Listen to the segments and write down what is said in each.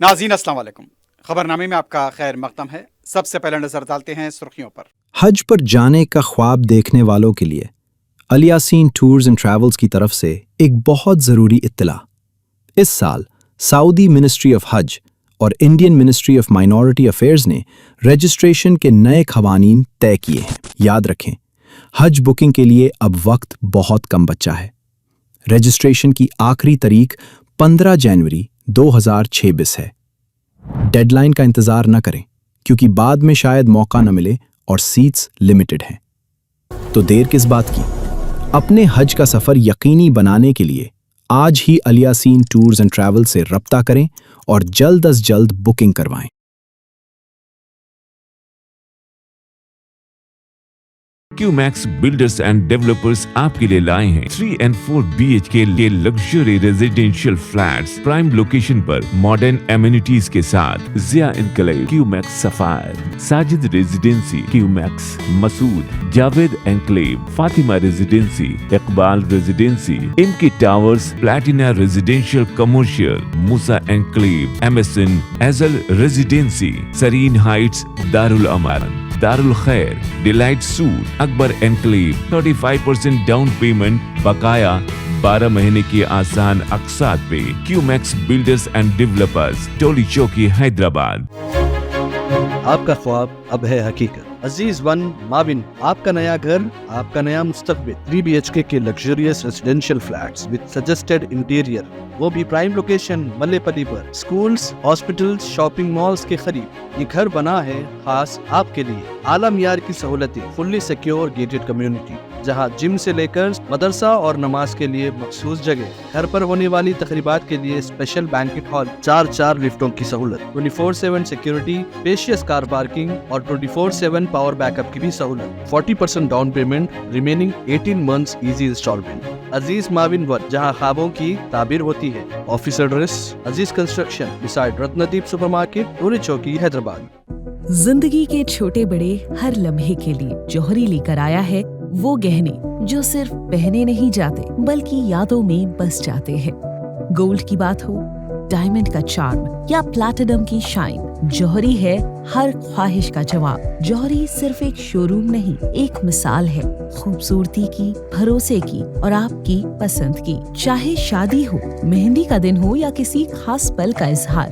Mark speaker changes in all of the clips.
Speaker 1: ناظرین السلام علیکم. خبرنامے میں آپ کا خیر مقدم ہے. سب سے پہلے نظر ڈالتے ہیں سرخیوں پر.
Speaker 2: حج پر جانے کا خواب دیکھنے والوں کے لیے الیاسین ٹورز اینڈ ٹریولز کی طرف سے ایک بہت ضروری اطلاع. اس سال سعودی منسٹری آف حج اور Indian ministry of minority affairs نے رجسٹریشن کے نئے قوانین طے کیے ہیں. یاد رکھیں، حج بکنگ کے لیے اب وقت بہت کم بچا ہے. رجسٹریشن کی آخری تاریخ 15 جنوری 2026 ہے. ڈیڈ لائن کا انتظار نہ کریں کیونکہ بعد میں شاید موقع نہ ملے اور سیٹس لمیٹڈ ہیں. تو دیر کس بات کی؟ اپنے حج کا سفر یقینی بنانے کے لیے آج ہی الیاسین ٹورز اینڈ ٹریول سے رابطہ کریں اور جلد از جلد بکنگ کروائیں.
Speaker 3: QMax بلڈرز اینڈ ڈیولپرز آپ کے لیے لائے ہیں 3 and 4 BHK کے luxury residential flats prime location پر ماڈرن ایمینٹیز کے ساتھ. Zia enclave QMax sapphire, Sajid residency QMax Masood, Javed enclave, Fatima residency, Iqbal residency, MK towers, Platina residential commercial, Musa enclave, MSN ایزل ریزیڈینسی، serene heights, Darul Aman, Darul Khair, delight suite, Akbar enclave. 35% down payment بقایا 12 مہینے کی آسان اقساط پہ. QMax بلڈرز اینڈ ڈیولپرز، ٹولی چوکی، حیدرآباد.
Speaker 4: آپ کا خواب اب ہے حقیقت. عزیز ون ماون، آپ کا نیا گھر، آپ کا نیا مستقبل. 3 BHK کے luxurious residential flats with suggested interior, وہ بھی پرائم لوکیشن ملے پلی پر. سکولز، ہاسپٹلز، شاپنگ مالز کے قریب. یہ گھر بنا ہے خاص آپ کے لیے. اعلیٰ معیار کی سہولتیں، فلی سیکیور گیٹڈ کمیونٹی جہاں جم سے لے کر مدرسہ اور نماز کے لیے مخصوص جگہ. گھر پر ہونے والی تقریبات کے لیے اسپیشل بینکٹ ہال، 4 لفٹوں کی سہولت، 24/7 سیکیورٹی، اسپیشیس کار پارکنگ اور 24/7 پاور بیک اپ کی بھی سہولت. 40% down payment, remaining 18 months easy instalment. Aziz ماون ون، جہاں خوابوں کی تعبیر ہوتی ہے. Office address Aziz construction beside Ratnadeep super market, Toli Chowki, Hyderabad.
Speaker 5: زندگی کے چھوٹے بڑے ہر لمحے کے لیے جوہری لے کر آیا ہے وہ گہنے جو صرف پہنے نہیں جاتے بلکہ یادوں میں بس جاتے ہیں. گولڈ کی بات ہو، ڈائمنڈ کا چارم یا پلاٹینم کی شائن، جوہری ہے ہر خواہش کا جواب. جوہری صرف ایک شو روم نہیں، ایک مثال ہے خوبصورتی کی، بھروسے کی اور آپ کی پسند کی. چاہے شادی ہو، مہندی کا دن ہو یا کسی خاص پل کا اظہار،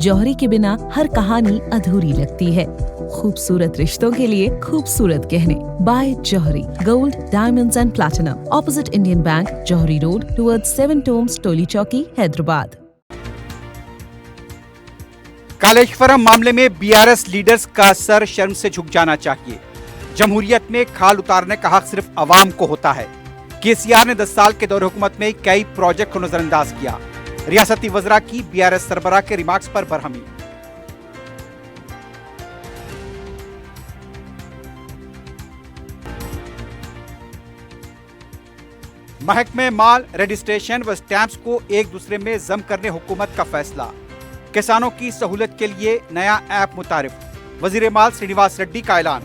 Speaker 5: جوہری کے بنا ہر کہانی ادھوری لگتی ہے. خوبصورت رشتوں کے لیے خوبصورت گہنے بائے جوہری. Gold, diamonds and platinum, opposite Indian bank, جوہری روڈ ٹورڈ 7 ٹومز، ٹولی چوکی، حیدرآباد.
Speaker 1: کالیشورم معاملے میں BRS لیڈرز کا سر شرم سے جھک جانا چاہیے. جمہوریت میں کھال اتارنے کا حق صرف عوام کو ہوتا ہے. KCR نے 10 سال کے دور حکومت میں کئی پروجیکٹ کو نظر انداز کیا. ریاستی وزراء کی BRS سربراہ کے ریمارکس پر برہمی. محکمہ مال رجسٹریشن و سٹیمپس کو ایک دوسرے میں ضم کرنے حکومت کا فیصلہ. کسانوں کی سہولت کے لیے نیا ایپ متعارف. وزیر مال سرینیواس ریڈی کا اعلان.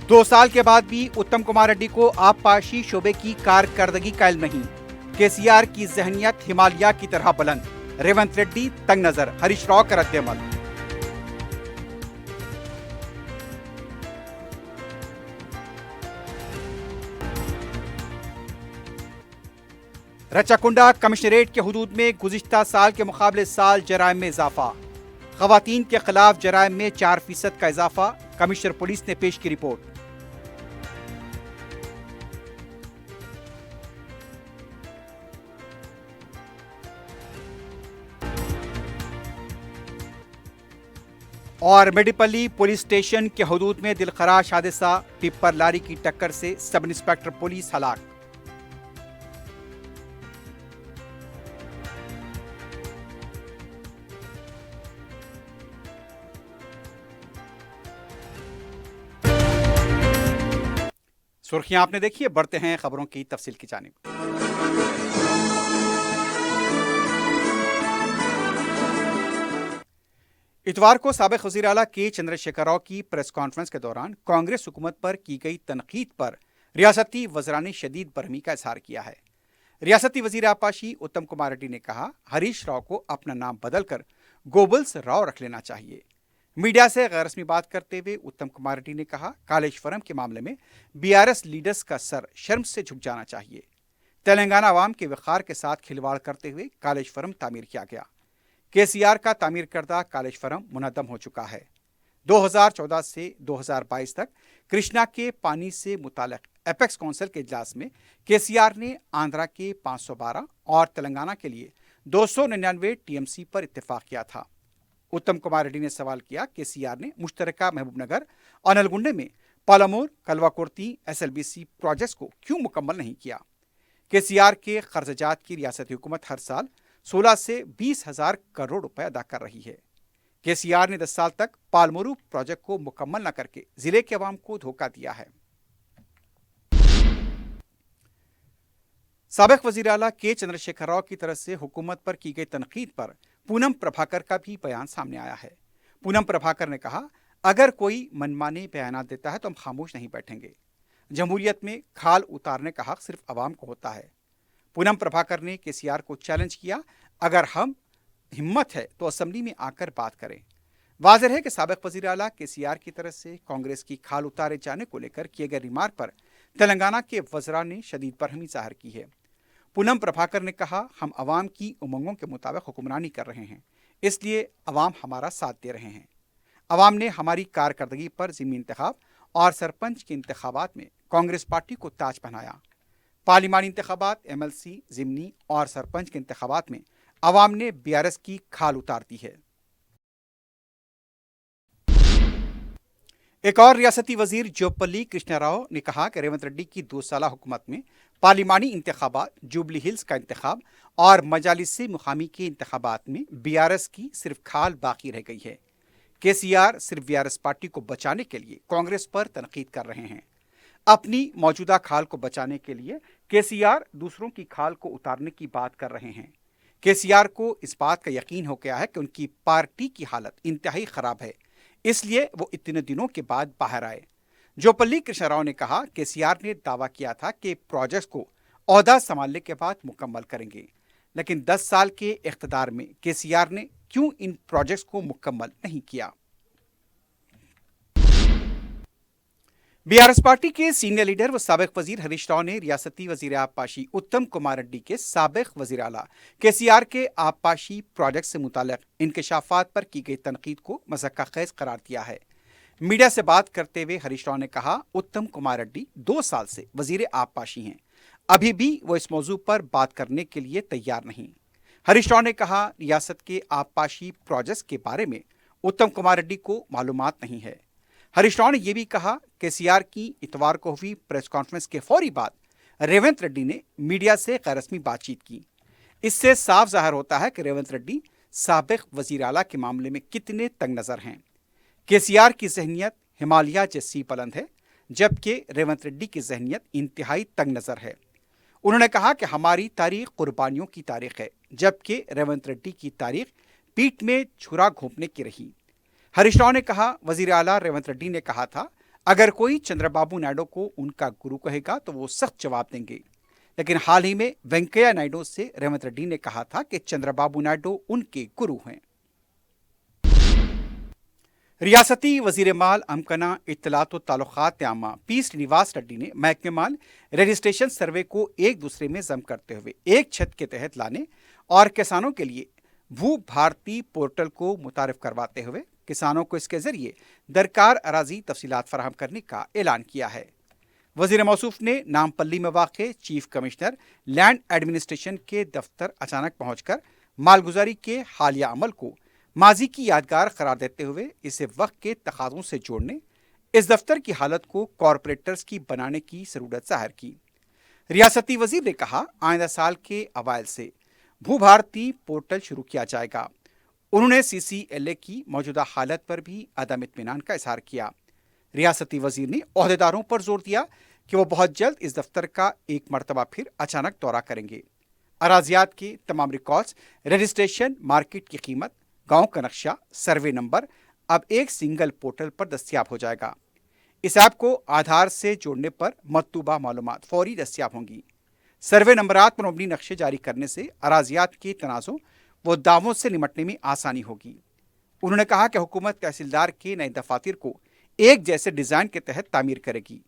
Speaker 1: دو سال کے بعد بھی اتم کمار ریڈی کو آبپاشی شعبے کی کارکردگی کا علم نہیں. KCR کی ذہنیت ہمالیہ کی طرح بلند. ریونت ریڈی تنگ نظر، ہریش راؤ کا رد عمل. رچاکنڈا کمشنریٹ کے حدود میں گزشتہ سال کے مقابلے سال جرائم میں اضافہ. خواتین کے خلاف جرائم میں 4% کا اضافہ. کمشنر پولیس نے پیش کی رپورٹ. اور میڈیپلی پولیس اسٹیشن کے حدود میں دلخراش حادثہ. ٹپر لاری کی ٹکر سے سب انسپکٹر پولیس ہلاک. سرخیاں آپ نے دیکھی ہے. بڑھتے ہیں خبروں کی تفصیل کی جانب. इतवार को साबिक वज़ीर आला के चंद्रशेखर राव की प्रेस कॉन्फ्रेंस के दौरान कांग्रेस हुकूमत पर की गई तनकीद पर रियासती वज़रा ने शदीद बरहमी का इजहार किया है। रियासती वज़ीर आपाशी उत्तम कुमार रेड्डी ने कहा, हरीश राव को अपना नाम बदलकर गोबल्स राव रख लेना चाहिए। मीडिया से गैर रस्मी बात करते हुए उत्तम कुमार रेड्डी ने कहा, कालेश्वरम के मामले में बीआरएस लीडर्स का सर शर्म से झुक जाना चाहिए। तेलंगाना अवाम के वक़ार के साथ खिलवाड़ करते हुए कालेश्वरम तामीर किया गया। केसीआर का तामीर करदा कालेश्वरम मुनद्दम हो चुका है। 2014 से 2022 तक कृष्णा के पानी से मुताल्लिक एपेक्स काउंसिल के इजलास में केसीआर ने आंध्रा के 512 और तेलंगाना के लिए 299 टीएमसी पर इत्तेफाक किया था। उत्तम कुमार रेड्डी ने सवाल किया, केसीआर ने मुश्तरका महबूबनगर और नलगुंडे में पालामूर कलवाकुर्ती एसएलबीसी प्रोजेक्ट्स को क्यों मुकम्मल नहीं किया। केसीआर के कर्जजात की रियासती हुकूमत हर साल 16 से 20 हजार करोड़ रुपए अदा कर रही है। केसीआर ने 10 साल तक पालमोरू प्रोजेक्ट को मुकम्मल न करके जिले के अवाम को धोखा दिया है। साबिक वज़ीर आला के चंद्रशेखर राव की तरफ से हुकूमत पर की गई तनकीद पर पूनम प्रभाकर का भी बयान सामने आया है। पूनम प्रभाकर ने कहा, अगर कोई मनमाने बयान देता है तो हम खामोश नहीं बैठेंगे। जमहूरियत में खाल उतारने का हक सिर्फ अवाम को होता है। पूनम प्रभाकर ने केसीआर को चैलेंज किया, अगर हम हिम्मत है तो असेंबली में आकर बात करें। वाज़ेह है कि साबिक वज़ीर आला केसीआर की तरफ से कांग्रेस की खाल उतारे जाने को लेकर किए गए रिमार्क पर तेलंगाना के वज़रा ने शदीद बरहमी ज़ाहिर की है। पूनम प्रभाकर ने कहा, हम अवाम की उमंगों के मुताबिक हुक्मरानी कर रहे हैं, इसलिए अवाम हमारा साथ दे रहे हैं। अवाम ने हमारी कारकर्दगी पर ज़िमनी इंतखाब और सरपंच के इंतखाबात में कांग्रेस पार्टी को ताज पहनाया। पार्लिमानी इंतखाबात, एमएलसी, ज़िमनी और सरपंच के इंतखाबात में अवाम ने बीआरएस की खाल उतार दी है। एक और रियासती वजीर जोपल्ली कृष्णा राव ने कहा कि रेवंत रेड्डी की 2 साला हुकूमत में पार्लिमानी इंतखाबात, जुबली हिल्स का इंतखाब और मजालिस मुकामी के इंतखाबात में बीआरएस की सिर्फ खाल बाकी रह गई है। केसीआर सिर्फ बीआरएस पार्टी को बचाने के लिए कांग्रेस पर तनकीद कर रहे हैं। अपनी मौजूदा खाल को बचाने के लिए केसीआर दूसरों की खाल को उतारने की बात कर रहे हैं। केसीआर को इस बात का यकीन हो गया है कि उनकी पार्टी की हालत इंतहाई खराब है, इसलिए वो इतने दिनों के बाद बाहर आए। जोपल्ली कृष्णा राव ने कहा, केसीआर ने दावा किया था कि प्रोजेक्ट को ओहदा संभालने के बाद मुकम्मल करेंगे, लेकिन 10 साल के इख्तिदार में केसीआर ने क्यों इन प्रोजेक्ट्स को मुकम्मल नहीं किया। बीआरएस पार्टी के सीनियर लीडर व साबिक वजीर हरीश राव ने रियासती वजीर आबपाशी उत्तम कुमार रेड्डी के साबिक वजीर आला केसीआर के आबपाशी प्रोजेक्ट से मुताल्लिक इंकशाफात पर की गई तनकीद को मज़क्का खेज करार दिया है। मीडिया से बात करते हुए हरीश राव ने कहा, उत्तम कुमार रेड्डी 2 साल से वजीर आबपाशी हैं, अभी भी वो इस मौजू पर बात करने के लिए तैयार नहीं। हरीश राव ने कहा, रियासत के आबपाशी प्रोजेक्ट के बारे में उत्तम कुमार रेड्डी को मालूमात नहीं है। हरीश राव ने यह भी कहा, केसीआर की इतवार को हुई प्रेस कॉन्फ्रेंस के फौरी बाद रेवंत रेड्डी ने मीडिया से गैर रस्मी बातचीत की। इससे साफ जाहिर होता है कि रेवंत रेड्डी साबिक वजीर आला के मामले में कितने तंग नजर हैं। केसीआर की जहनीत हिमालय जैसी बुलंद है, जबकि रेवंत रेड्डी की जहनीत इंतहाई तंग नजर है। उन्होंने कहा कि हमारी तारीख कुर्बानियों की तारीख है, जबकि रेवंत रेड्डी की तारीख पीठ में छुरा घोंपने की रही। हरीश राव ने कहा, वजीर आला रेवंत रेड्डी ने कहा था, अगर कोई चंद्रबाबू नायडू को उनका गुरु कहेगा तो वो सख्त जवाब देंगे, लेकिन हाल ही में वेंकैया नायडू से रेवंत रेड्डी ने कहा था कि चंद्रबाबू नायडू उनके गुरु हैं। रियासती वजीर माल अमकना इत्तलात व ताल्लुकात आमा पी श्रीनिवास रेड्डी ने महकमे माल रजिस्ट्रेशन सर्वे को एक दूसरे में जम करते हुए एक छत के तहत लाने और किसानों के लिए भू भारती पोर्टल को मुतारिफ करवाते हुए किसानों को इसके जरिए दरकार अराजी तफसीलात फराहम करने का ऐलान किया है। वजीर मौसूफ ने नामपल्ली में वाक़े चीफ कमिश्नर लैंड एडमिनिस्ट्रेशन के दफ्तर अचानक पहुंचकर मालगुजारी के हालिया अमल को माजी की यादगार करार देते हुए इसे वक्त के तकाज़ों से जोड़ने, इस दफ्तर की हालत को कॉरपोरेटर्स की बनाने की ज़रूरत ज़ाहिर की। रियासती वजीर ने कहा, आइंदा साल के अवाइल से भू भारती पोर्टल शुरू किया जाएगा। उन्होंने CCLA की मौजूदा हालत पर भी अदम इत्मीनान का इजहार किया। रियासती वजीर ने ओहदेदारों पर जोर दिया कि वो बहुत जल्द इस दफ्तर का एक मरतबा फिर अचानक दौरा करेंगे। अराजियात के तमाम रिकॉर्ड्स, रजिस्ट्रेशन, मार्केट की कीमत, गांव का नक्शा, सर्वे नंबर अब एक सिंगल पोर्टल पर दस्तयाब हो जाएगा। इस ऐप को आधार से जोड़ने पर मतलूबा मालूमात फौरी दस्तयाब होंगी। सर्वे नंबरात पर मबनी नक्शे जारी करने से अराजियात के तनाज़ों व दावों से निमटने में आसानी होगी। उन्होंने कहा कि हुकूमत तहसीलदार के नए दफातर को एक जैसे डिज़ाइन के तहत तामीर करेगी।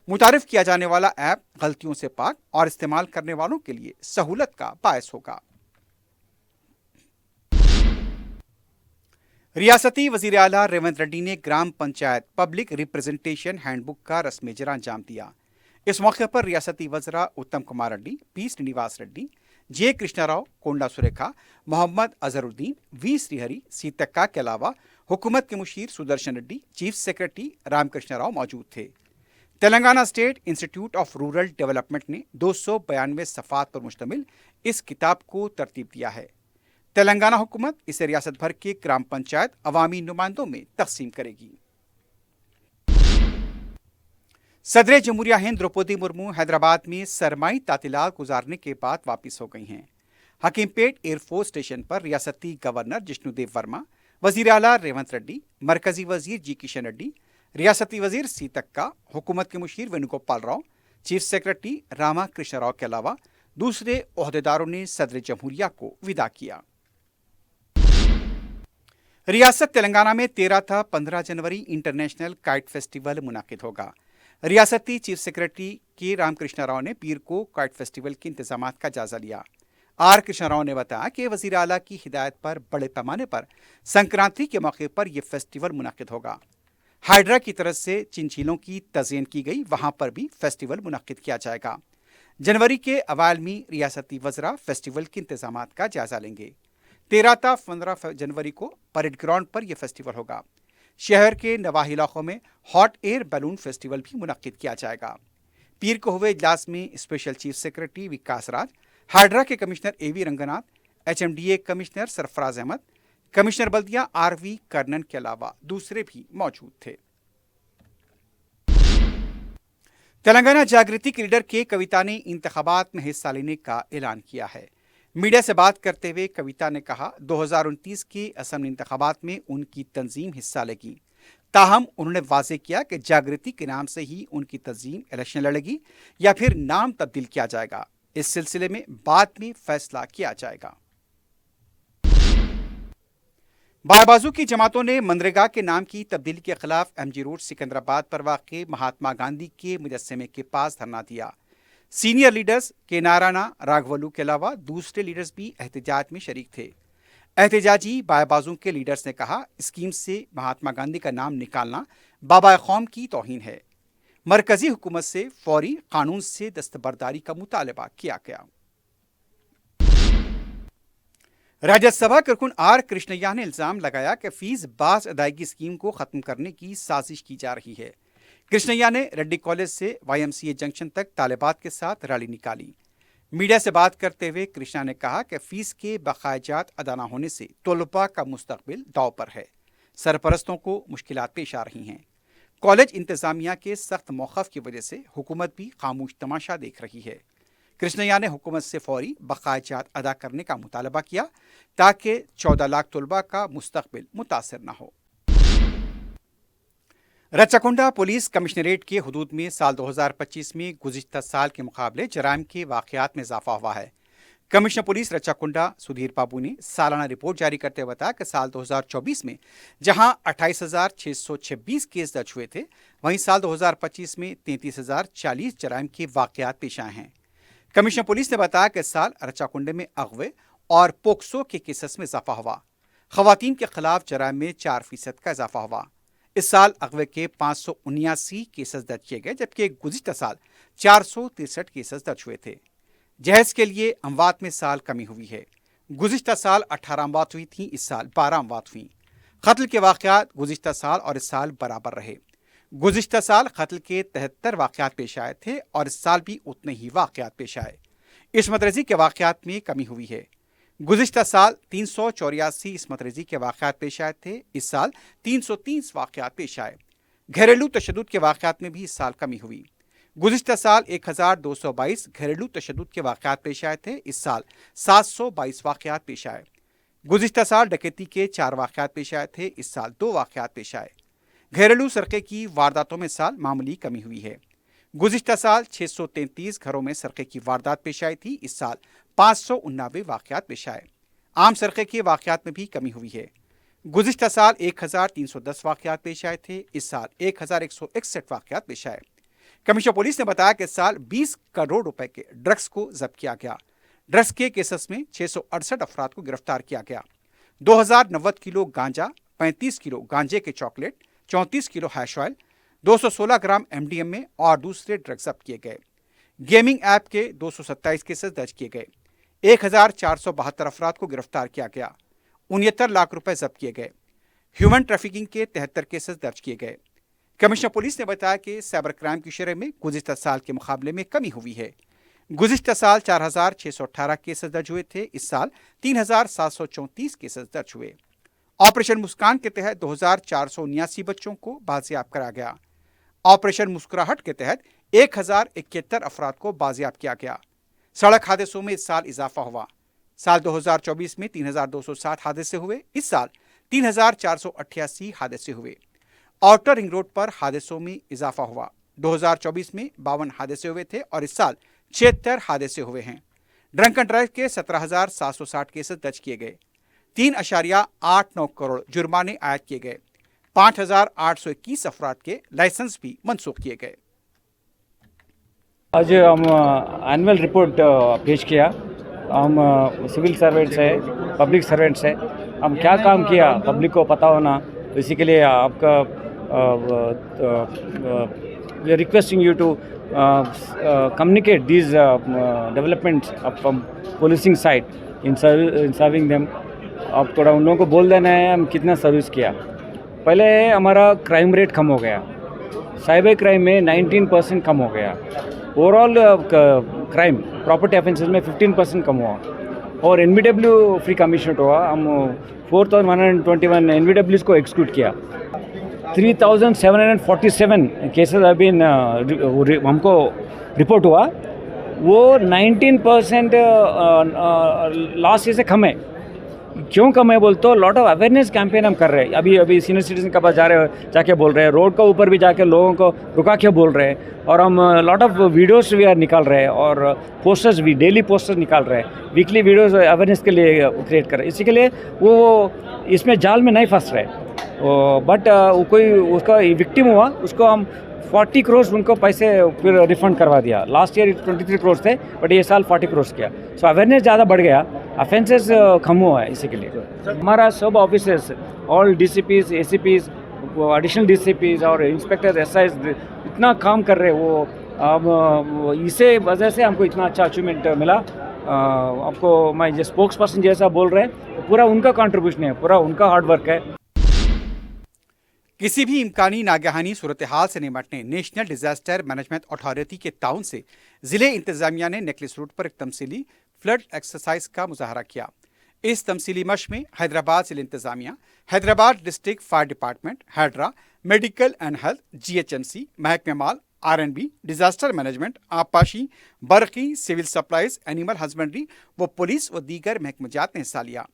Speaker 1: मुतारिफ किया जाने वाला ऐप गलतियों से पाक और इस्तेमाल करने वालों के लिए सहूलत का बायस होगा। रियासती वजीर आला रेवंत रेड्डी ने ग्राम पंचायत पब्लिक रिप्रेजेंटेशन हैंडबुक का रस्म इजरा अंजाम दिया। इस मौके पर रियासती वज़रा Uttam Kumar Reddy, P Srinivas Reddy, J Krishna Rao, Konda Surekha, Mohammed Azharuddin, V Srihari, Seethakka के अलावा हुकूमत के मुशीर सुदर्शन रेड्डी, चीफ सेक्रेटरी रामकृष्ण राव मौजूद थे। Telangana state institute of rural development ने 292 सफ़ात पर मुश्तमिल इस किताब को तरतीब दिया है। तेलंगाना हुकूमत इसे रियासत भर के ग्राम पंचायत अवामी नुमाइंदों में तकसीम करेगी। सदर जमहूरिया हिंद द्रौपदी मुर्मू हैदराबाद में सरमाई तातीलात गुजारने के बाद वापस हो गई हैं। हकीमपेट एयरफोर्स स्टेशन पर रियासती गवर्नर जिष्णुदेव वर्मा, वजीर आला रेवंत रेड्डी, मरकजी वजीर जी किशन रेड्डी, रियासती वजीर सीतक्का, हुकूमत के मुशीर वेणुगोपाल राव, चीफ सेक्रेटरी रामा कृष्ण राव के अलावा दूसरे ओहदेदारों ने सदर जमहूरिया को विदा किया। रियासत तेलंगाना में 13 था 15 जनवरी इंटरनेशनल काइट फेस्टिवल मुनाकिद होगा। रियासती चीफ सेक्रेटरी के रामकृष्ण राव ने पीर को काइट फेस्टिवल के इंतजामात का जायजा लिया। आर कृष्ण राव ने बताया कि वजीर आला की हिदायत पर बड़े पैमाने पर संक्रांति के मौके पर यह फेस्टिवल मुनाकिद होगा। हाइड्रा की तरफ से जिन झीलों की तज़यीन की गई वहां पर भी फेस्टिवल मुनाकिद किया जाएगा। जनवरी के अवाइल में रियासती वज़रा फेस्टिवल के इंतजामात का जायजा लेंगे। 13 था 15 जनवरी को परेड ग्राउंड पर यह फेस्टिवल होगा। शहर के नवाही इलाकों में हॉट एयर बैलून फेस्टिवल भी मुनक्किद किया जाएगा। पीर को हुए इजलास में special chief secretary Vikas Raj, HYDRAA के commissioner A V Ranganath, HMDA commissioner Sarfaraz Ahmed, commissioner बल्दिया आरवी कर्नन के अलावा दूसरे भी मौजूद थे। तेलंगाना जागृति के लीडर के कविता ने इंतखाबात में हिस्सा लेने का ऐलान किया है। मीडिया से बात करते हुए कविता ने कहा 2029 के असेंबली इंतखाबात में उनकी तंजीम हिस्सा लेगी। ताहम उन्होंने वाजे किया कि जागृति के नाम से ही उनकी तंजीम इलेक्शन लड़ेगी या फिर नाम तब्दील किया जाएगा। इस सिलसिले में बाद में फैसला किया जाएगा। बारबाजू की जमातों ने मनरेगा के नाम की तब्दीली के खिलाफ एमजी रोड सिकंदराबाद पर वाक़े महात्मा गांधी के मुजस्समे के पास धरना दिया। सीनियर लीडर्स के नारायणा राघवलू के अलावा दूसरे लीडर्स भी एहतजाज में शरीक थे। एहतजाजी बारबाजू के लीडर्स ने कहा स्कीम से महात्मा गांधी का नाम निकालना बाबा कौम की तौहीन है। मरकजी हुकूमत से फौरी कानून से दस्तबरदारी का मुतालबा किया गया। राज्यसभा कारकुन आर कृष्णैया ने इल्जाम लगाया कि फीस बास अदायगी स्कीम को खत्म करने की साजिश की जा रही है। कृष्णैया ने रेड्डी कॉलेज से वाईएमसीए जंक्शन तक तालिबात के साथ रैली निकाली। मीडिया से बात करते हुए कृष्णा ने कहा कि फीस के बकायाजात अदा न होने से तलबा का मुस्तकबिल दाव पर है। सरपरस्तों को मुश्किलात पेश आ रही हैं। कॉलेज इंतजामिया के सख्त मौक़िफ़ की वजह से हुकूमत भी खामोश तमाशा देख रही है। कृष्णैया ने हुकूमत से फौरी बकायाजात अदा करने का मुतालबा किया ताकि 14 लाख तलबा का मुस्तकबिल मुतासर न हो। रच्चाकुंडा पुलिस कमिश्नरेट के हुदूद में साल 2025 में गुज़िश्ता साल के मुकाबले जराइम के वाक़यात में इजाफा हुआ है। कमिश्नर पुलिस रच्चाकुंडा सुधीर बाबू ने सालाना रिपोर्ट जारी करते हुए बताया कि साल 2024 में जहां 28,626 केस दर्ज हुए थे, वहीं साल 2025 में 33,040 जराइम के वाक़यात पेश आए हैं। कमिश्नर पुलिस ने बताया कि इस साल रच्चाकुंडे में अगवे और पोक्सो के केसेस में इजाफा हुआ। ख़वातीन के खिलाफ जराइम में 4% का इजाफा हुआ। इस साल अगवे के 579 केसेस दर्ज किए गए, जबकि गुज़िश्ता साल 463 केसेस दर्ज हुए थे। जहेज के लिए अमवात में साल कमी हुई है। गुज़िश्ता साल 18 अमवात हुई थी, इस साल 12 अमवात हुई। कत्ल के वाक़यात गुज़िश्ता साल और इस साल बराबर रहे। गुज़िश्ता साल कत्ल के 73 वाक़यात पेश आए थे और इस साल भी उतने ही वाक़यात पेश आए। इस्मत रेज़ी के वाक़यात में कमी हुई है। गुज़िश्ता साल 384 इस्मत रेज़ी के वाक़यात पेश आए थे, इस साल 330 वाक़यात पेश आए। घरेलू तशद्दुद के वाक़यात में भी इस साल कमी हुई। गुज़िश्ता साल 1222 घरेलू तशद्दुद के वाक़यात पेश आए थे, इस साल 722 वाक़यात पेश आए। गुज़िश्ता साल डकैती के 4 वाक़यात पेश आए थे, इस साल 2 वाक़यात पेश आए। घरेलू सरक़े की वारदातों में इस साल मामूली कमी हुई है। गुज़िश्ता साल 633 घरों में सरक़े की वारदात पेश आई थी, इस साल 589 वाक़यात पेश आए। आम सरक़े के वाक़यात में भी कमी हुई है। गुज़िश्ता साल 1310 वाक़यात पेश आए थे, इस साल 1161 वाक़यात पेश आए। कमिश्नर पुलिस ने बताया कि इस साल 20 करोड़ रुपए के ड्रग्स को जब्त किया गया। ड्रग्स के केसेस में 668 अफराद को गिरफ्तार किया गया। 2090 किलो गांजा, 35 किलो गांजे के चॉकलेट, 34 किलो हैश ऑयल, 216 ग्राम MDMA और दूसरे ड्रग्स जब्त किए गए। गेमिंग ऐप के 227 केसेस दर्ज किए गए। 1472 अफराद को गिरफ्तार किया गया। 69 लाख रुपए जब्त किए गए। ह्यूमन ट्रैफिकिंग के 73 केसेस दर्ज किए गए। कमिश्नर पुलिस ने बताया कि साइबर क्राइम की शरह में गुज़िश्ता साल के मुकाबले में कमी हुई है। गुज़िश्ता साल 4618 केसेस दर्ज हुए थे, इस साल 3734 केसेस दर्ज हुए। ऑपरेशन मुस्कान के तहत 2479 बच्चों को बाजियाब करा गया। ऑपरेशन मुस्कुराहट के तहत 1071 अफराद को बाजियाब किया गया। सड़क हादसों में इस साल इजाफा हुआ। साल 2024 में 3260 हादसे हुए, इस साल 3488 हादसे हुए। आउटर रिंग रोड पर हादसों में इजाफा हुआ। 2024 में 52 हादसे हुए थे और इस साल 76 हादसे हुए हैं। ड्रंक एंड ड्राइव के 17,760 केसेस दर्ज किए गए। 3.89 करोड़ जुर्माने आयद किए गए। 5,821 अफराद के लाइसेंस भी मनसूख किए गए।
Speaker 6: आज हम एनुअल रिपोर्ट पेश किया। हम सिविल सर्वेंट्स है, पब्लिक सर्वेंट्स है, हम क्या काम किया पब्लिक को पता होना, तो इसी के लिए आपका we are requesting you to communicate these developments from policing side in serving them. आप थोड़ा उन लोगों को बोल देना है हम कितना सर्विस किया। पहले हमारा क्राइम रेट कम हो गया, साइबर क्राइम में 19% कम हो गया, ओवरऑल क्राइम प्रॉपर्टी ऑफेंसेस में 15% कम हुआ और NBW फ्री कमीशन हुआ। हम 4121 NBWs को एक्सक्लूड किया। 3747 केसेस अभी हमको रिपोर्ट हुआ, वो 19% लास्ट से कम है। क्यों कम है बोल तो लॉट ऑफ अवेयरनेस कैंपेन हम कर रहे हैं। अभी सीनियर सिटीजन के पास जाके बोल रहे हैं, रोड के ऊपर भी जाके लोगों को रुका के बोल रहे हैं और हम लॉट ऑफ वीडियोस भी निकाल रहे हैं और पोस्टर्स भी, डेली पोस्टर्स निकाल रहे हैं, वीकली वीडियोस अवेयरनेस के लिए क्रिएट कर रहे हैं। इसी के लिए वो इसमें जाल में नहीं फंस रहे। बट कोई उसका विक्टिम हुआ, उसको हम 40 करोड़ उनको पैसे फिर रिफंड करवा दिया। लास्ट ईयर 23 करोड़ थे, बट ये साल 40 करोड़ किया। सो अवेयरनेस ज़्यादा बढ़ गया, ऑफेंसेस कम हुआ है। इसी के लिए हमारा सब officers, all DCPs, ACPs, additional DCPs और इंस्पेक्टर SIs इतना काम कर रहे हैं। वो अब इसे वजह से हमको इतना अच्छा अचीवमेंट मिला। आपको मैं जो स्पोक्स पर्सन जैसा बोल रहे हैं, पूरा उनका कंट्रीब्यूशन है, पूरा उनका हार्ड वर्क है।
Speaker 1: किसी भी इम्कानी नागहानी सूरत हाल से निपटने नेशनल डिजास्टर मैनेजमेंट अथॉरिटी के ताउन से जिले इंतजामिया ने नेकलेस रोड पर एक तमसीली फ्लड एक्सरसाइज का मुजाहरा किया। इस तमसीली मश्क में हैदराबाद जिले इंतजामिया, हैदराबाद डिस्ट्रिक्ट फायर डिपार्टमेंट, हैदरा मेडिकल एंड हेल्थ, GHMC, महकमे माल, RNB, डिजास्टर मैनेजमेंट, आबपाशी, बरकी, सिविल सप्लाईज, एनिमल हस्बेंड्री व पुलिस व दीगर महकमजात ने हिस्सा लिया।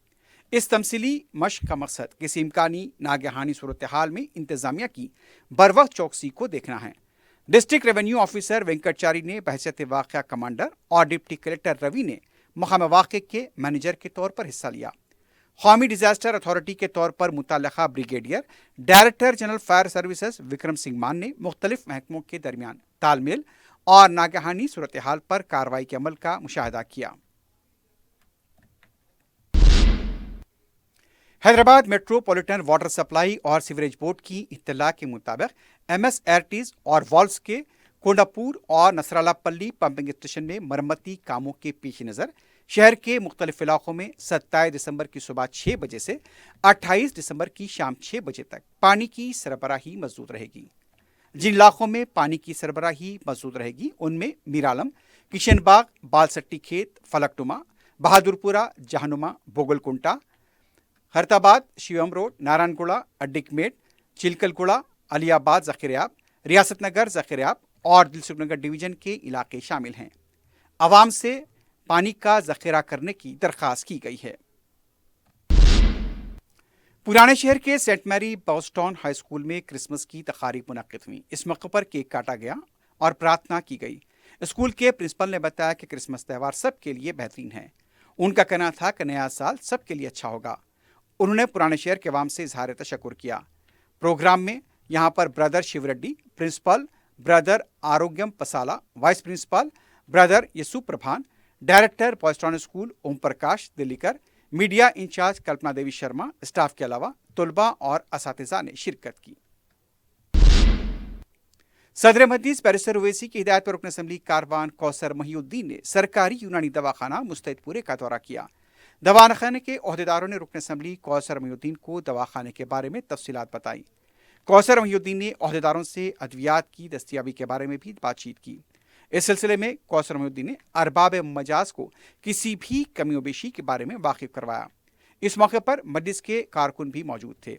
Speaker 1: इस तमसीली मश्क का मकसद किसी इम्कानी नागहानी सूरत हाल में इंतजामिया की बरवक्त चौकसी को देखना है। डिस्ट्रिक्ट रेवेन्यू ऑफिसर वेंकटचारी ने बहैसियत वाक़या कमांडर और डिप्टी कलेक्टर रवि ने मकाम वाक़े के मैनेजर के तौर पर हिस्सा लिया। कौमी डिजास्टर अथॉरिटी के तौर पर मुतल्लका brigadier director general fire services Vikram Singh Maan ने मुख्तलिफ महकमों के दरमियान तालमेल और नागहानी सूरत हाल पर कार्रवाई के अमल का मुशाहिदा किया। हैदराबाद मेट्रोपॉलिटन वाटर सप्लाई और सीवरेज बोर्ड की इत्तला के मुताबिक MSRTs और वॉल्व्स के कोंडापुर और नसराला पल्ली पंपिंग स्टेशन में मरम्मती कामों के पेश नज़र शहर के मुख्तलिफ इलाकों में 27 दिसंबर की सुबह 6 बजे से 28 दिसंबर की शाम 6 बजे तक पानी की सरबराही मौजूद रहेगी। जिन इलाकों में पानी की सरबराही मौजूद रहेगी उनमें मीरालम, किशनबाग, बालसट्टी खेत, फलकनुमा, बहादुरपुरा, जहानुमा, बोगलकुंटा, खैरताबाद, शिवम रोड, नारायणगुड़ा, अड्डिकमेट, चिलकलगुड़ा, अलियाबाद, ज़खीरयाब, रियासत नगर, ज़खीरयाब और दिलसुखनगर डिवीज़न के इलाके शामिल हैं। आवाम से पानी का ज़ख़ीरा करने की दरख्वास्त की गई है। पुराने शहर के Saint Mary Boston High School में क्रिसमस की तकारीब मुनक्किद हुई। इस मौके पर केक काटा गया और प्रार्थना की गई। स्कूल के प्रिंसिपल ने बताया कि क्रिसमस त्यौहार सबके लिए बेहतरीन है। उनका कहना था कि नया साल सबके लिए अच्छा होगा। उन्होंने पुराने शहर के अवाम से इजहार तशक्कुर किया। प्रोग्राम में यहाँ पर brother Shiv Reddy, principal brother Arogyam Pasala, vice principal brother Yesu Prabhan, director Boston school Om Prakash Dillikar, media incharge Kalpana Devi Sharma, staff के अलावा तलबा और असातिज़ा ने शिरकत की। सदर मजलिस बैरिस्टर ओवैसी की हिदायत पर रुकन असम्बली कारवान कौसर महिउद्दीन ने सरकारी यूनानी दवाखाना मुस्तैदपुरे का दौरा किया। दवाखाने के ओहदेदारों ने रुकन असम्बली कौसर महिउद्दीन को दवाखाने के बारे में तफसीलात बताई। कौसर महिउद्दीन ने ओहदेदारों से अद्वियात की दस्तियाबी के बारे में भी बातचीत की। इस सिलसिले में कौसर महिउद्दीन ने अरबाब मजाज को किसी भी कमी बेशी के बारे में वाकिफ करवाया। इस मौके पर मजलिस के कारकुन भी मौजूद थे।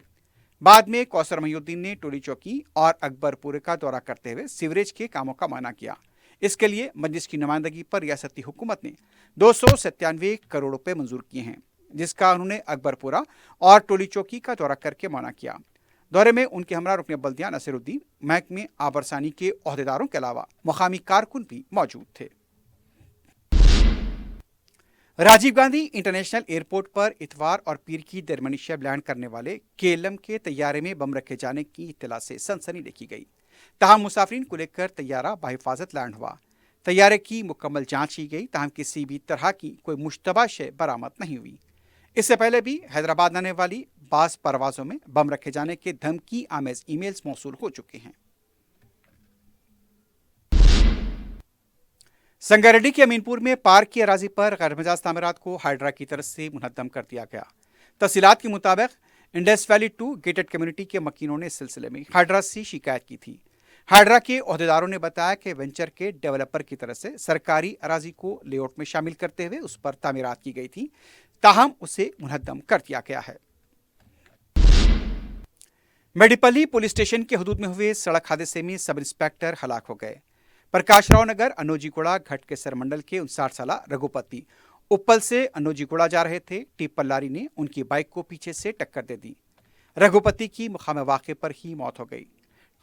Speaker 1: बाद में कौसर महिउद्दीन ने टोली चौकी और अकबरपुर का दौरा करते हुए सीवरेज के कामों का मायना किया। इसके लिए मजलिस की नुमाइंदगी पर रियासती हुकूमत ने 297 करोड़ रुपए मंजूर किए हैं, जिसका उन्होंने अकबरपुरा और टोली चौकी का दौरा करके मायना किया। दौरे में उनके हमरा रुकन बल्दिया नसीरुद्दीन, महकमे आबरसानी के ओहदेदारों के अलावा मुकामी कारकुन भी मौजूद थे। राजीव गांधी इंटरनेशनल एयरपोर्ट पर इतवार और पीर की दरमियानी शब लैंड करने वाले KLM के तैयारे में बम रखे जाने की इत्तला से सनसनी देखी गई। ताहम मुसाफिरीन को लेकर तैयारा बाहिफाजत लैंड हुआ। तैयारे की मुकम्मल जांच की गई, ताहम किसी भी तरह की कोई मुश्तबा शय बरामद नहीं हुई। इससे पहले भी हैदराबाद आने वाली बास परवाजों में बम रखे जाने के धमकी आमेज ईमेल्स मौसूल हो चुके हैं। संगारेड्डी के अमीनपुर में पार्क की अराजी पर गैरमजाज तामीरात को हाइड्रा की तरफ से मुनहद्दम कर दिया गया। तफसीलात के मुताबिक इंडस वैली 2 गेटेड कम्युनिटी के मकीनों ने इस सिलसिले में हाइड्रा से शिकायत की थी। हाइड्रा के ओहदेदारों ने बताया कि वेंचर के डेवलपर की तरफ से सरकारी अराजी को लेआउट में शामिल करते हुए उस पर तामीरात की गई थी, ताहम उसे मुनहद्दम कर दिया गया है। मेडिपल्ली पुलिस स्टेशन के हदूद में हुए सड़क हादसे में सब इंस्पेक्टर हलाक हो गए। प्रकाश राव नगर अनोजीगुड़ा घट के सरमंडल के 59 साल रघुपति उप्पल से अनोजीगुड़ा जा रहे थे। टिप्पर लारी ने उनकी बाइक को पीछे से टक्कर दे दी। रघुपति की मुकाम वाक़े पर ही मौत हो गई।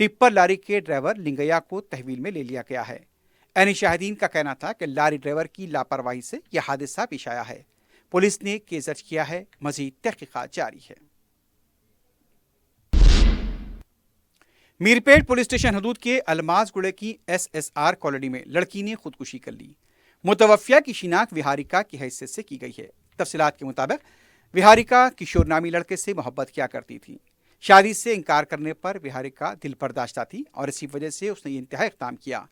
Speaker 1: टिप्पर लारी के ड्राइवर लिंगैया को तहवील में ले लिया गया है। ऐनी शाहिदीन का कहना था कि लारी ड्राइवर की लापरवाही से यह हादसा पेश आया है। पुलिस ने केस दर्ज किया है, मजीद तहकीकात जारी है। मीरपेट पुलिस स्टेशन हदूद के अलमाज गुड़े की SSR कॉलोनी में लड़की ने खुदकुशी कर ली। मुतवफ़िया की शिनाख्त विहारिका की हैसियत से की गई है। तफसीलात के मुताबिक विहारिका किशोर नामी लड़के से मोहब्बत किया करती थी। शादी से इनकार करने पर विहारिका दिल बर्दाश्ता थी और इसी वजह से उसने ये इंतहा इक़दाम किया।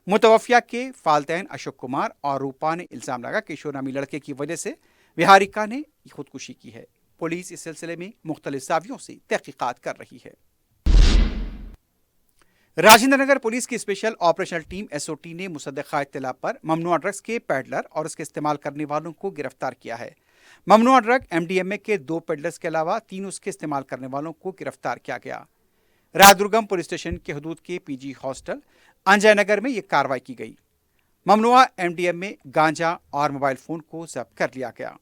Speaker 1: मुतवफ़िया के फालतैन अशोक कुमार और रूपा ने इल्ज़ाम लगा कि किशोर नामी लड़के की वजह से विहारिका ने खुदकुशी की है। पुलिस इस सिलसिले में मुख्तलिफ ज़ावियों से तहकीकात कर रही है। राजेंद्र नगर पुलिस की स्पेशल ऑपरेशनल टीम SOT ने मुसद्दक़ा इत्तला पर ममनुआ ड्रग्स के पैडलर और उसके इस्तेमाल करने वालों को गिरफ्तार किया है। ममनुआ ड्रग MDMA के 2 पैडलर्स के अलावा 3 उसके इस्तेमाल करने वालों को गिरफ्तार किया गया। रायदुर्गम पुलिस स्टेशन के हदूद के PG हॉस्टल अंजय नगर में यह कार्रवाई की गई। ममनुआ MDMA, गांजा और मोबाइल फोन को जब्त कर लिया गया।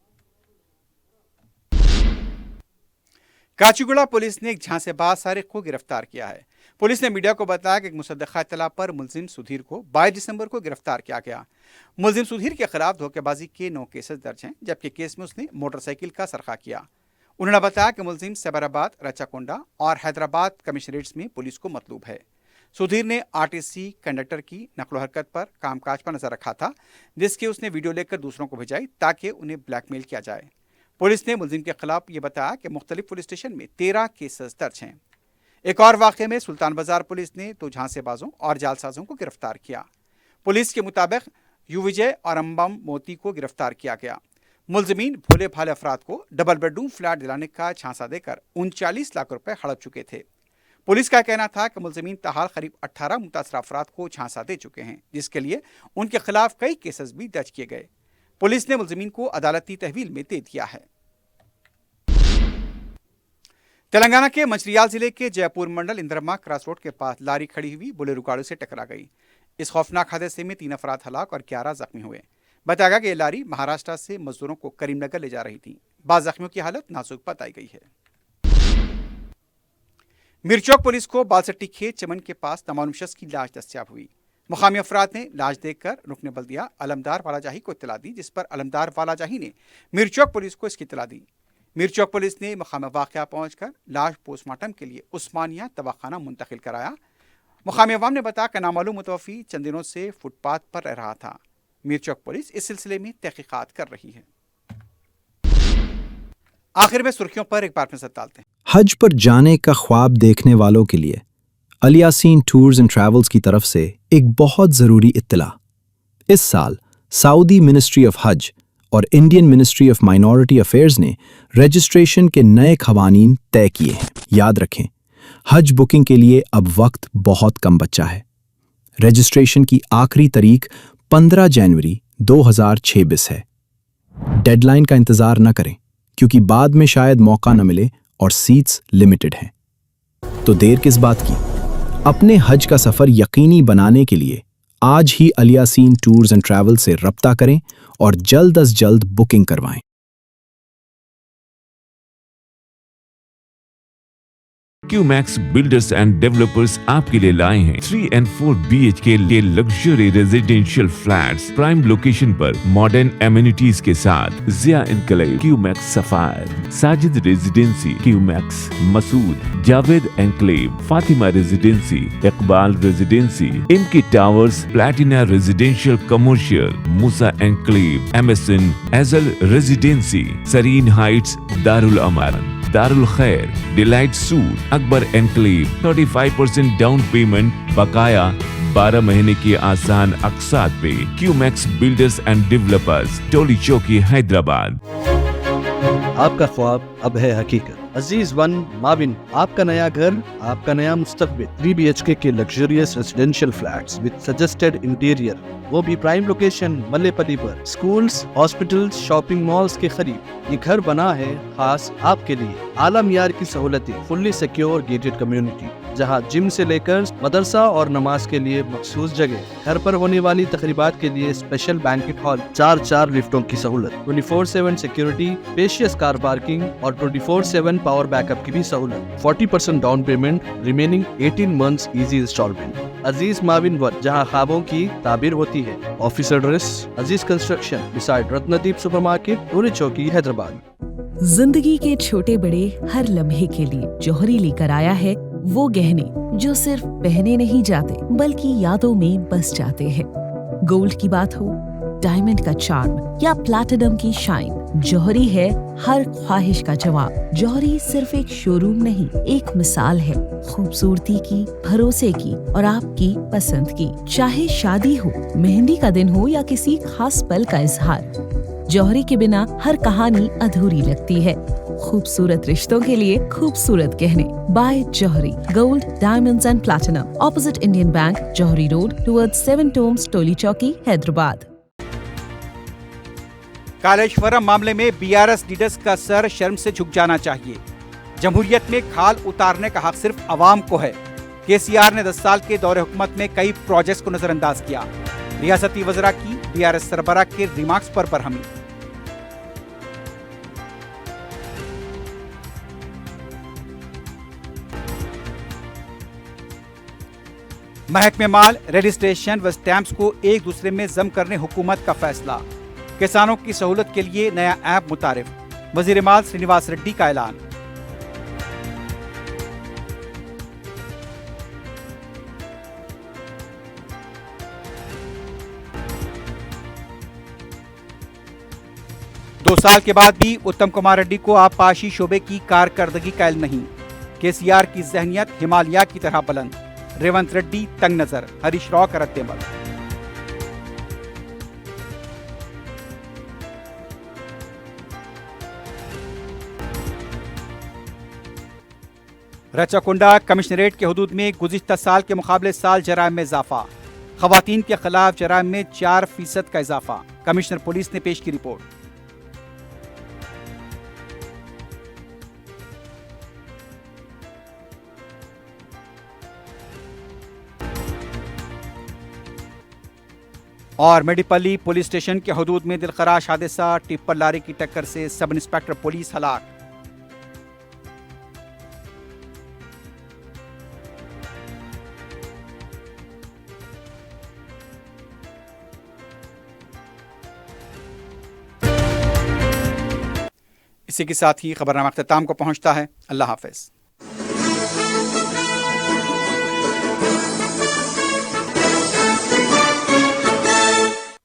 Speaker 1: काचीगुड़ा पुलिस ने एक झांसेबाज सारिक को गिरफ्तार किया है। पुलिस ने मीडिया को बताया कि एक मुसद्दक़ा इत्तला पर मुलजिम सुधीर को 22 दिसंबर को गिरफ्तार किया गया। मुलजिम सुधीर के खिलाफ धोखेबाजी के 9 केसेस दर्ज हैं, जबकि केस में उसने मोटरसाइकिल का सरखा किया। उन्होंने बताया कि मुलजिम सैबराबाद, रचाकोंडा और हैदराबाद कमिश्नरेट्स में पुलिस को मतलूब है। सुधीर ने RTC कंडक्टर की नकलो हरकत पर कामकाज पर नजर रखा था, जिसकी उसने वीडियो लेकर दूसरों को भेजाई ताकि उन्हें ब्लैकमेल किया जाए। पुलिस ने मुलजिम के खिलाफ ये बताया कि मुख्तलिफ पुलिस स्टेशन में 13 केसेस दर्ज हैं। एक और वाक़े में सुल्तान बाजार पुलिस ने 2 झांसेबाजों और जालसाजों को गिरफ्तार किया। पुलिस के मुताबिक यू विजय और अंबम मोती को गिरफ्तार किया गया। मुलजिमीन भोले भाले अफराद को डबल बेडरूम फ्लैट दिलाने का झांसा देकर 39 लाख रुपए हड़प चुके थे। पुलिस का कहना था कि मुलजिमीन ताहाल करीब 18 मुतासरा अफराद को झांसा दे चुके हैं, जिसके लिए उनके खिलाफ कई केसेस भी दर्ज किए गए। पुलिस ने मुलजिमीन को अदालती तहवील में दे दिया है। तेलंगाना के मंचिरियाल जिले के जयपुर मंडल इंद्रमा क्रॉस रोड के पास लारी खड़ी हुई बोलेरो गाड़ी से टकरा गई। इस खौफनाक हादसे में 3 अफराद हलाक और 11 जख्मी हुए। बताया गया कि ये लारी महाराष्ट्र से मजदूरों को करीमनगर ले जा रही थी। 22 जख्मियों की हालत नाजुक बताई गई है। मिरचौक पुलिस को बालसट्टी खेत चमन के पास नामालूम शख्स की लाश दस्तयाब हुई। मुकामी अफराद ने लाश देखकर रुकन बल्दिया अलमदार वालाजाही को इत्तला दी, जिस पर अलमदार वालाजाही ने मिरचौक पुलिस को इसकी इत्तला दी। मिरचौक पुलिस ने मकाम वाक़या पहुंचकर लाश पोस्टमार्टम के लिए उस्मानिया दवाखाना मुंतकिल कराया। मुकामी अवाम ने बताया कि नामालूम मुतवफ़ी चंद दिनों से फुटपाथ पर रह रहा था। मिरचौक पुलिस इस सिलसिले में तहकीकात कर रही है। आखिर में सुर्खियों पर एक बार फिर से डालते हैं।
Speaker 2: हज पर जाने का ख्वाब देखने वालों के लिए अलियासीन टूर्स एंड ट्रैवल्स की तरफ से एक बहुत ज़रूरी इत्तला। इस साल सऊदी मिनिस्ट्री ऑफ हज और Indian ministry of minority affairs ने रजिस्ट्रेशन के नए क़वानीन तय किए हैं। याद रखें, हज बुकिंग के लिए अब वक्त बहुत कम बचा है। रजिस्ट्रेशन की आखिरी तारीख 15 जनवरी 2026 है। डेडलाइन का इंतज़ार न करें, क्योंकि बाद में शायद मौका न मिले और सीट्स लिमिटेड हैं। तो देर किस बात की? अपने हज का सफ़र यकीनी बनाने के लिए आज ही अलियासीन टूर्स एंड ट्रैवल से रब्ता करें और जल्द अज जल्द बुकिंग करवाएं।
Speaker 3: क्यूमैक्स बिल्डर्स एंड डेवलपर्स आपके लिए लाए हैं 3 and 4 BHK के luxury residential flats prime location पर मॉडर्न एमिनिटीज के साथ। Zia enclave, QMax sapphire, Sajid residency, QMax Masood, Javed enclave, Fatima residency, Iqbal residency, M K towers, Platina residential commercial, Musa enclave, MSN एजल रेजिडेंसी, serene heights, Darul Aman, Darul Khair, delight suite, Akbar enclave, 35% down payment, बकाया 12 महीने की आसान अक़सात पे। QMax builders and developers, Toli Chowki, Hyderabad.
Speaker 4: आपका ख्वाब अब है हकीकत। अजीज वन माविन, आपका नया घर, आपका नया मुस्तकबिल। 3 BHK के luxurious residential flats with suggested interior, वो भी प्राइम लोकेशन मल्लेपल्ली पर। स्कूल्स, हॉस्पिटल्स, शॉपिंग मॉल्स के करीब ये घर बना है खास आपके लिए। आला मियार की सहूलतें, फुल्ली सिक्योर गेटेड कम्युनिटी, जहां जिम से लेकर मदरसा और नमाज के लिए मखसूस जगह। घर पर होने वाली तकरीबात के लिए स्पेशल बैंकेट हॉल, 4 लिफ्टों की सहूलत, 24/7 सिक्योरिटी, स्पेशियस कार पार्किंग और 24/7 पावर बैकअप की भी सहूलत। 40% down payment, remaining 18 months easy instalment. Aziz माविन वन, जहां ख्वाबों की ताबीर होती है। Office address Aziz construction beside Ratnadeep supermarket, Toli Chowki, Hyderabad.
Speaker 5: जिंदगी के छोटे बड़े हर लम्हे के लिए जौहरी लेकर आया है वो गहने जो सिर्फ पहने नहीं जाते बल्कि यादों में बस जाते हैं। गोल्ड की बात हो, डायमंड का चार्म या प्लैटिनम की शाइन, जौहरी है हर ख्वाहिश का जवाब। जौहरी सिर्फ एक शोरूम नहीं, एक मिसाल है खूबसूरती की, भरोसे की और आपकी पसंद की। चाहे शादी हो, मेहंदी का दिन हो या किसी खास पल का इजहार, जौहरी के बिना हर कहानी अधूरी लगती है। खूबसूरत रिश्तों के लिए खूबसूरत गहने by Jauhari. Gold, diamonds and platinum, opposite Indian bank, Jauhari road, towards 7 tombs, Toli Chowki, Hyderabad.
Speaker 1: Kaleshwaram मामले में BRS लीडर्स का सर शर्म से झुक जाना चाहिए। जमहूरियत में खाल उतारने का हक सिर्फ अवाम को है। KCR ने 10 साल के दौरे हुकूमत में कई प्रोजेक्ट्स को नजरअंदाज किया। रियासती वज़रा की BRS सरबराह के रिमार्क्स पर बरहमी। महकमे माल, रजिस्ट्रेशन व स्टैंप्स को एक दूसरे में जम करने हुकूमत का फैसला। किसानों की सहूलत के लिए नया ऐप मुतारिफ, वजीर माल श्रीनिवास रेड्डी का ऐलान। दो साल के बाद भी उत्तम कुमार रेड्डी को आबपाशी शोबे की कारकर्दगी का इल्म नहीं। KCR की जहनियत हिमालय की तरह बुलंद। रेवंत रेड्डी तंग नजर, हरीश राव का रद्देअमल। रचाकुंडा कमिश्नरेट के हदूद में गुज़िश्ता साल के मुकाबले साल जराइम में इजाफा। खवातीन के खिलाफ जराइम में 4% का इजाफा। कमिश्नर पुलिस ने पेश की रिपोर्ट। और मेडिपल्ली पुलिस स्टेशन के हदूद में दिलखराश हादसा, टिप्पर लारी की टक्कर से सब इंस्पेक्टर पुलिस हलाक। इसी के साथ ही खबरनामा अख्ताम को पहुंचता है। अल्लाह हाफिज।